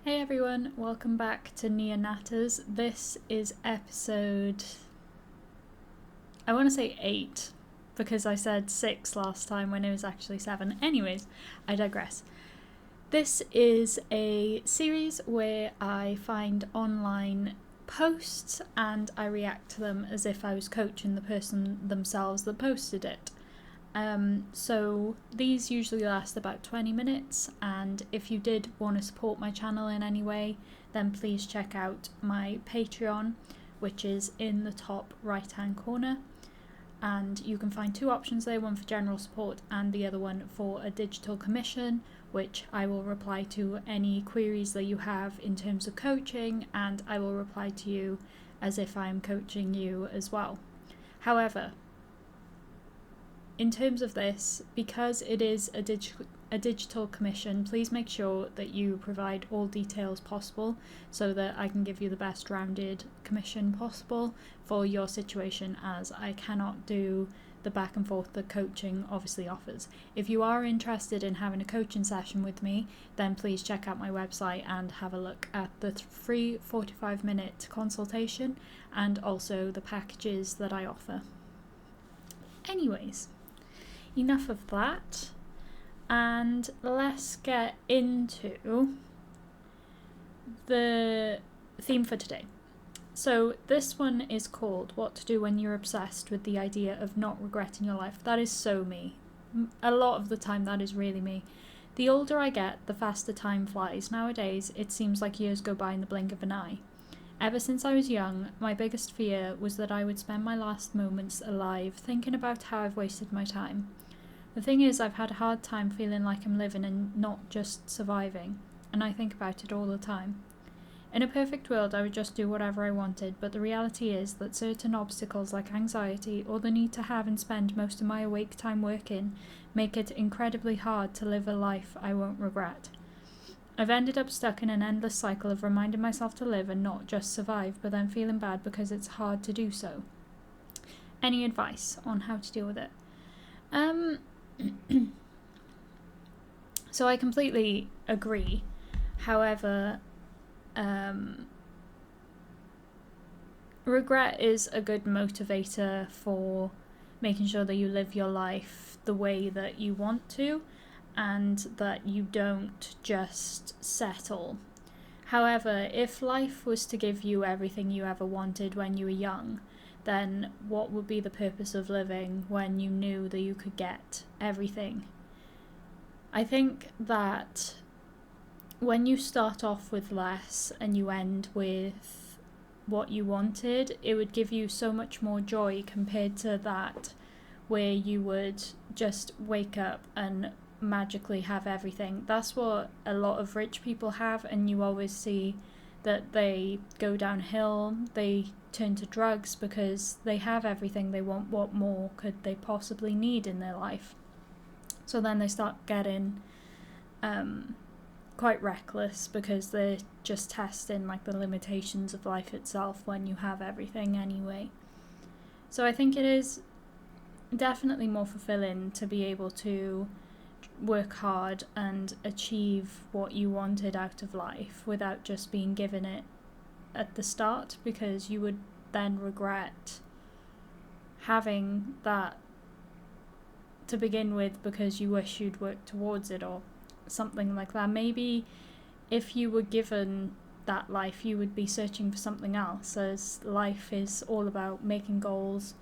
Hey everyone, welcome back to Nia Natters. This is episode, I want to say 8, because I said 6 last time when it was actually 7. Anyways, I digress. This is a series where I find online posts and I react to them as if I was coaching the person themselves that posted it. So these usually last about 20 minutes, and if you did want to support my channel in any way, then please check out my Patreon, which is in the top right hand corner, and you can find 2 options there, one for general support and the other one for a digital commission, which I will reply to any queries that you have in terms of coaching, and I will reply to you as if I am coaching you as well. However, in terms of this, because it is a digital commission, please make sure that you provide all details possible so that I can give you the best rounded commission possible for your situation, as I cannot do the back and forth that coaching obviously offers. If you are interested in having a coaching session with me, then please check out my website and have a look at the free 45-minute consultation and also the packages that I offer. Anyways, enough of that, and let's get into the theme for today. So this one is called What to Do When You're Obsessed with the Idea of Not Regretting Your Life. That is so me. A lot of the time that is really me. The older I get, the faster time flies. Nowadays, it seems like years go by in the blink of an eye. Ever since I was young, my biggest fear was that I would spend my last moments alive thinking about how I've wasted my time. The thing is, I've had a hard time feeling like I'm living and not just surviving, and I think about it all the time. In a perfect world, I would just do whatever I wanted, but the reality is that certain obstacles like anxiety or the need to have and spend most of my awake time working make it incredibly hard to live a life I won't regret. I've ended up stuck in an endless cycle of reminding myself to live and not just survive, but then feeling bad because it's hard to do so. Any advice on how to deal with it? So I completely agree. However, regret is a good motivator for making sure that you live your life the way that you want to, and that you don't just settle. However, if life was to give you everything you ever wanted when you were young, then what would be the purpose of living when you knew that you could get everything? I think that when you start off with less and you end with what you wanted, it would give you so much more joy compared to that where you would just wake up and magically have everything. That's what a lot of rich people have, and you always see that they go downhill, they turn to drugs because they have everything they want. What more could they possibly need in their life? So then they start getting quite reckless because they're just testing like the limitations of life itself when you have everything anyway. So I think it is definitely more fulfilling to be able to work hard and achieve what you wanted out of life without just being given it at the start, because you would then regret having that to begin with because you wish you'd worked towards it or something like that. Maybe if you were given that life, you would be searching for something else, as life is all about making goals,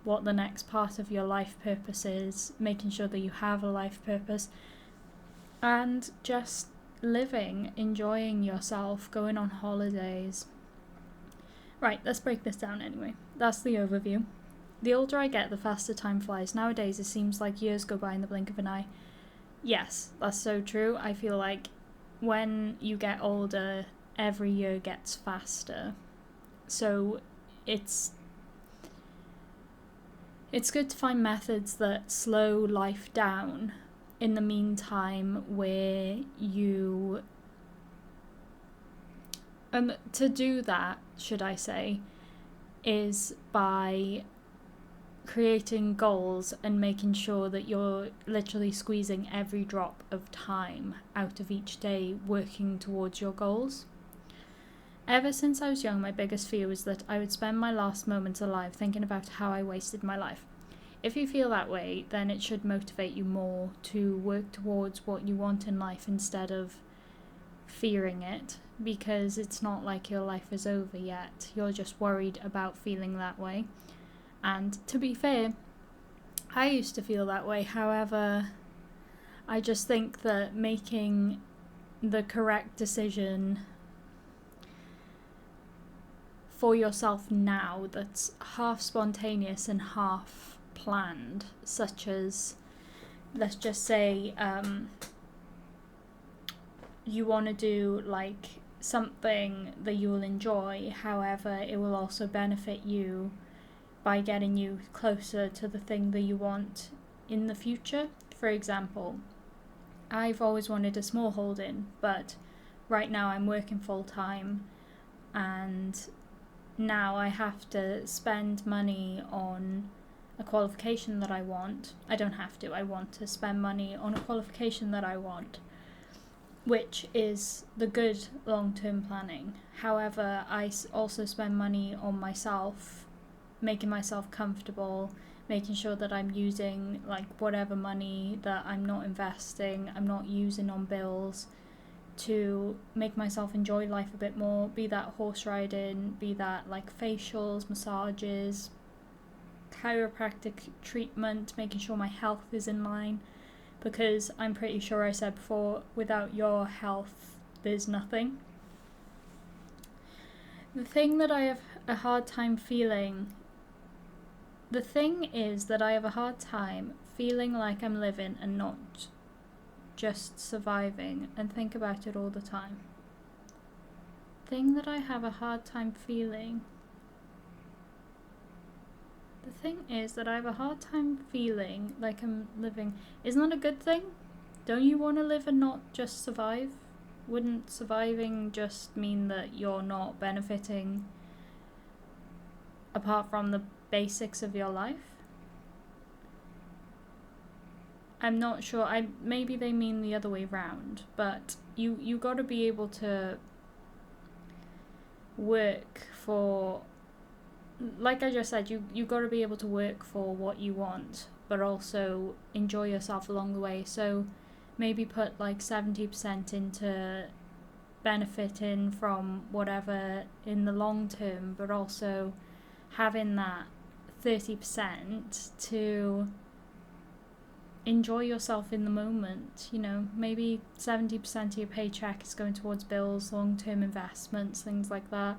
what the next part of your life purpose is, making sure that you have a life purpose, and just living, enjoying yourself, going on holidays. Right, let's break this down anyway. That's the overview. The older I get, the faster time flies. Nowadays, it seems like years go by in the blink of an eye. Yes, that's so true. I feel like when you get older, every year gets faster. So it's good to find methods that slow life down in the meantime, where you to do that, should I say, is by creating goals and making sure that you're literally squeezing every drop of time out of each day working towards your goals. Ever since I was young, my biggest fear was that I would spend my last moments alive thinking about how I wasted my life. If you feel that way, then it should motivate you more to work towards what you want in life instead of fearing it, because it's not like your life is over yet. You're just worried about feeling that way. And to be fair, I used to feel that way. However, I just think that making the correct decision for yourself now that's half spontaneous and half planned, such as, let's just say, you want to do like something that you will enjoy, however it will also benefit you by getting you closer to the thing that you want in the future. For example, I've always wanted a small holding, but right now I'm working full time, and now I have to spend money on a qualification that I want. I don't have to, I want to spend money on a qualification that I want, which is the good long-term planning. However, I also spend money on myself, making myself comfortable, making sure that I'm using like whatever money that I'm not investing, I'm not using on bills, to make myself enjoy life a bit more, be that horse riding, be that like facials, massages, chiropractic treatment, making sure my health is in line, because I'm pretty sure I said before, without your health there's nothing. The thing that I have a hard time feeling, the thing is that I have a hard time feeling like I'm living and not just surviving, and think about it all the time. Thing that I have a hard time feeling. The thing is that I have a hard time feeling like I'm living. Isn't that a good thing? Don't you want to live and not just survive? Wouldn't surviving just mean that you're not benefiting apart from the basics of your life? I'm not sure. Maybe they mean the other way round, but you got to be able to work for, like I just said, you got to be able to work for what you want, but also enjoy yourself along the way. So maybe put like 70% into benefiting from whatever in the long term, but also having that 30% to enjoy yourself in the moment. You know, maybe 70% of your paycheck is going towards bills, long-term investments, things like that,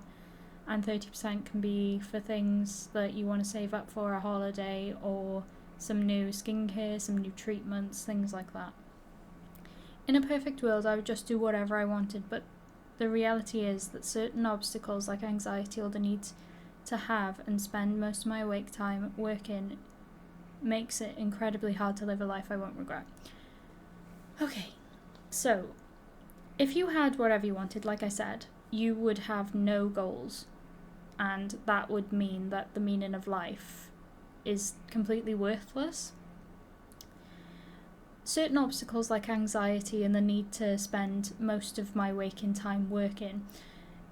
and 30% can be for things that you want to save up for a holiday, or some new skincare, some new treatments, things like that. In a perfect world, I would just do whatever I wanted, but the reality is that certain obstacles like anxiety or the need to have and spend most of my awake time working makes it incredibly hard to live a life I won't regret. Okay, so if you had whatever you wanted, like I said, you would have no goals, and that would mean that the meaning of life is completely worthless. Certain obstacles like anxiety and the need to spend most of my waking time working,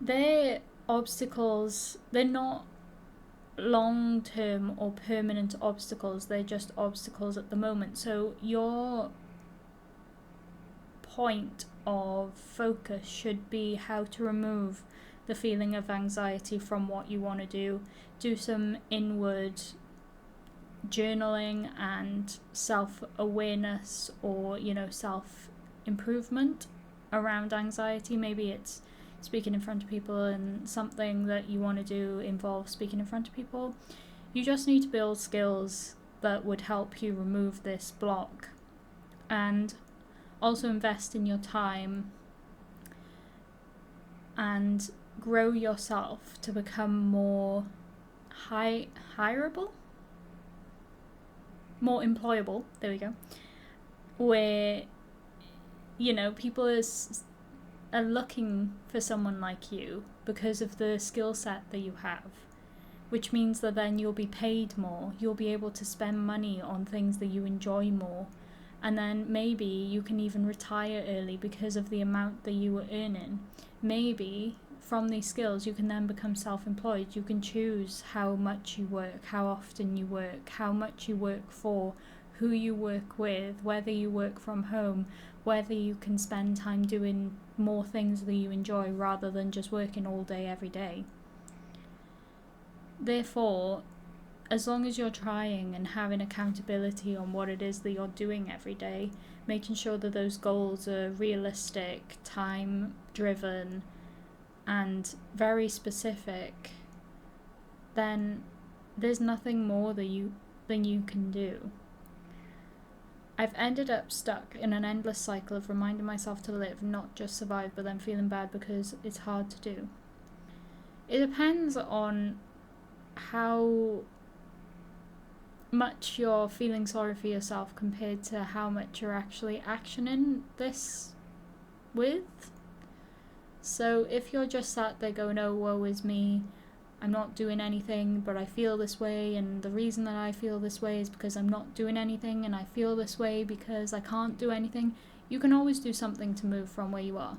they're obstacles, they're not long-term or permanent obstacles, they're just obstacles at the moment. So your point of focus should be how to remove the feeling of anxiety from what you want to do. Do some inward journaling and self-awareness, or self-improvement around anxiety. Maybe it's speaking in front of people, and something that you want to do involves speaking in front of people. You just need to build skills that would help you remove this block, and also invest in your time and grow yourself to become more hireable, more employable, there we go, where people are looking for someone like you because of the skill set that you have. which means that then you'll be paid more. You'll be able to spend money on things that you enjoy more. And then maybe you can even retire early because of the amount that you were earning. Maybe from these skills you can then become self-employed. You can choose how much you work, how often you work, how much you work for, who you work with, whether you work from home, whether you can spend time doing more things that you enjoy rather than just working all day every day. Therefore, as long as you're trying and having accountability on what it is that you're doing every day, making sure that those goals are realistic, time-driven, and very specific, then there's nothing more than you can do. I've ended up stuck in an endless cycle of reminding myself to live, not just survive, but then feeling bad because it's hard to do. It depends on how much you're feeling sorry for yourself compared to how much you're actually actioning this with. So if you're just sat there going, oh, woe is me, I'm not doing anything, but I feel this way, and the reason that I feel this way is because I'm not doing anything, and I feel this way because I can't do anything, you can always do something to move from where you are.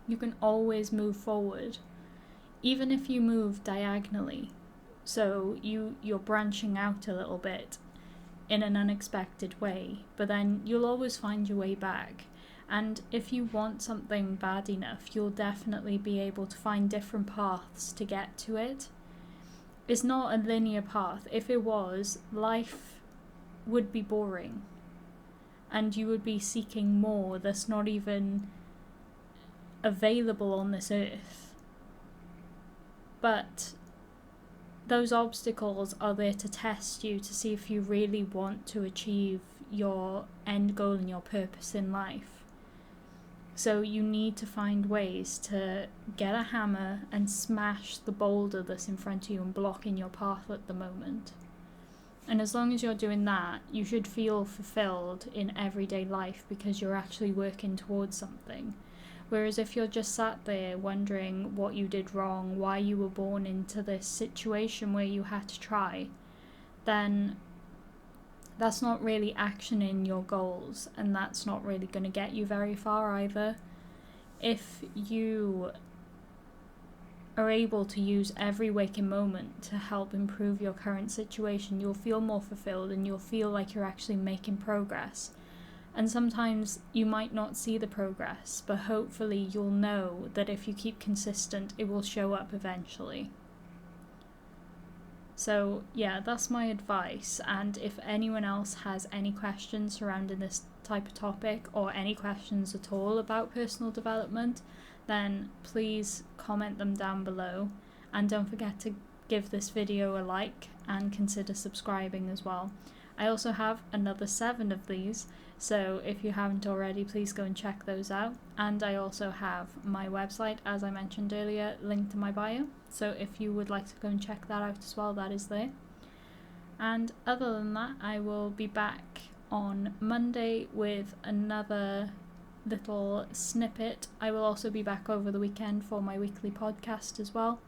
You can always move forward, even if you move diagonally. So you're branching out a little bit in an unexpected way, but then you'll always find your way back. And if you want something bad enough, you'll definitely be able to find different paths to get to it. It's not a linear path. If it was, life would be boring. And you would be seeking more that's not even available on this earth. But those obstacles are there to test you, to see if you really want to achieve your end goal and your purpose in life. So you need to find ways to get a hammer and smash the boulder that's in front of you and blocking your path at the moment. And as long as you're doing that, you should feel fulfilled in everyday life because you're actually working towards something. Whereas if you're just sat there wondering what you did wrong, why you were born into this situation where you had to try, then that's not really actioning your goals, and that's not really going to get you very far either. If you are able to use every waking moment to help improve your current situation, you'll feel more fulfilled and you'll feel like you're actually making progress. And sometimes you might not see the progress, but hopefully you'll know that if you keep consistent, it will show up eventually. So yeah, that's my advice. And if anyone else has any questions surrounding this type of topic or any questions at all about personal development, then please comment them down below. And don't forget to give this video a like and consider subscribing as well. I also have another 7 of these, so if you haven't already, please go and check those out. And I also have my website, as I mentioned earlier, linked in my bio. So if you would like to go and check that out as well, that is there. And other than that, I will be back on Monday with another little snippet. I will also be back over the weekend for my weekly podcast as well.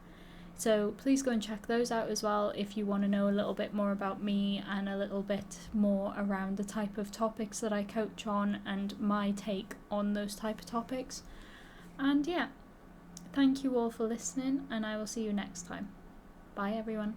So please go and check those out as well if you want to know a little bit more about me and a little bit more around the type of topics that I coach on and my take on those type of topics. And yeah, thank you all for listening, and I will see you next time. Bye everyone.